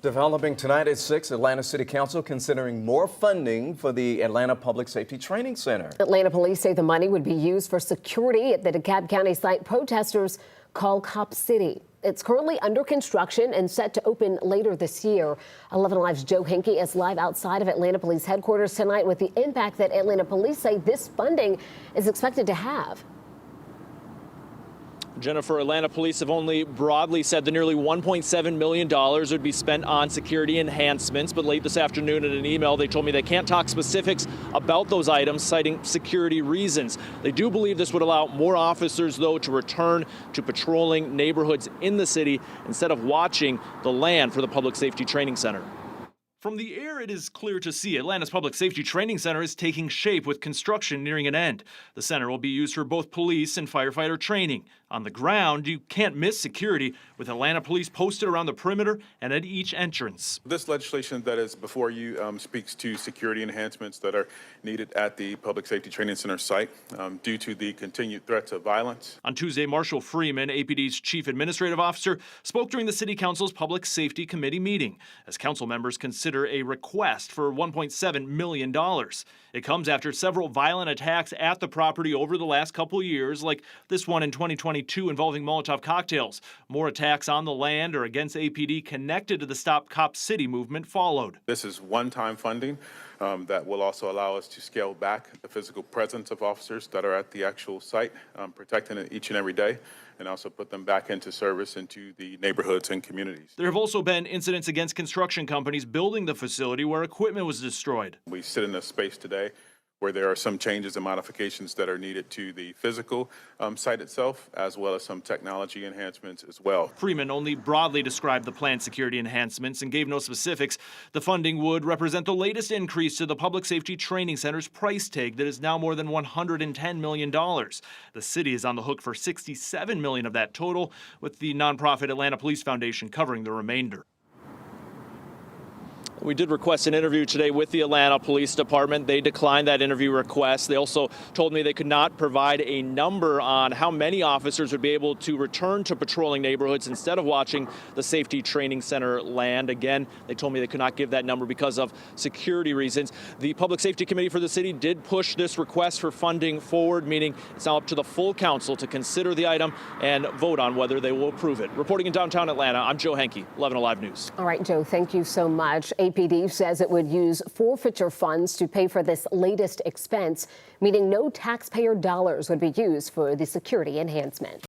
Developing tonight at 6, Atlanta City Council considering more funding for the Atlanta Public Safety Training Center. Atlanta police say the money would be used for security at the DeKalb County site protesters call Cop City. It's currently under construction and set to open later this year. 11 Alive's Joe Henke is live outside of Atlanta Police headquarters tonight with the impact that Atlanta police say this funding is expected to have. Jennifer, Atlanta police have only broadly said the nearly $1.7 million would be spent on security enhancements. But late this afternoon in an email, they told me they can't talk specifics about those items, citing security reasons. They do believe this would allow more officers, though, to return to patrolling neighborhoods in the city instead of watching the land for the Public Safety Training Center. From the air, it is clear to see Atlanta's Public Safety Training Center is taking shape with construction nearing an end. The center will be used for both police and firefighter training. On the ground, you can't miss security, with Atlanta police posted around the perimeter and at each entrance. This legislation that is before you speaks to security enhancements that are needed at the Public Safety Training Center site due to the continued threats of violence. On Tuesday, Marshall Freeman, APD's chief administrative officer, spoke during the City Council's Public Safety Committee meeting as council members consider a request for $1.7 million. It comes after several violent attacks at the property over the last couple years, like this one in 2022 involving Molotov cocktails. More attacks on the land or against APD connected to the Stop Cop City movement followed. This is one-time funding that will also allow us to scale back the physical presence of officers that are at the actual site, protecting it each and every day, and also put them back into service into the neighborhoods and communities. There have also been incidents against construction companies building the facility where equipment was destroyed. We sit in a space today where there are some changes and modifications that are needed to the physical site itself, as well as some technology enhancements as well. Freeman only broadly described the planned security enhancements and gave no specifics. The funding would represent the latest increase to the Public Safety Training Center's price tag that is now more than $110 million. The city is on the hook for $67 million of that total, with the nonprofit Atlanta Police Foundation covering the remainder. We did request an interview today with the Atlanta Police Department. They declined that interview request. They also told me they could not provide a number on how many officers would be able to return to patrolling neighborhoods instead of watching the Safety Training Center land. Again, they told me they could not give that number because of security reasons. The Public Safety Committee for the city did push this request for funding forward, meaning it's now up to the full council to consider the item and vote on whether they will approve it. Reporting in downtown Atlanta, I'm Joe Henke, 11 Alive News. All right, Joe, thank you so much. APD says it would use forfeiture funds to pay for this latest expense, meaning no taxpayer dollars would be used for the security enhancement.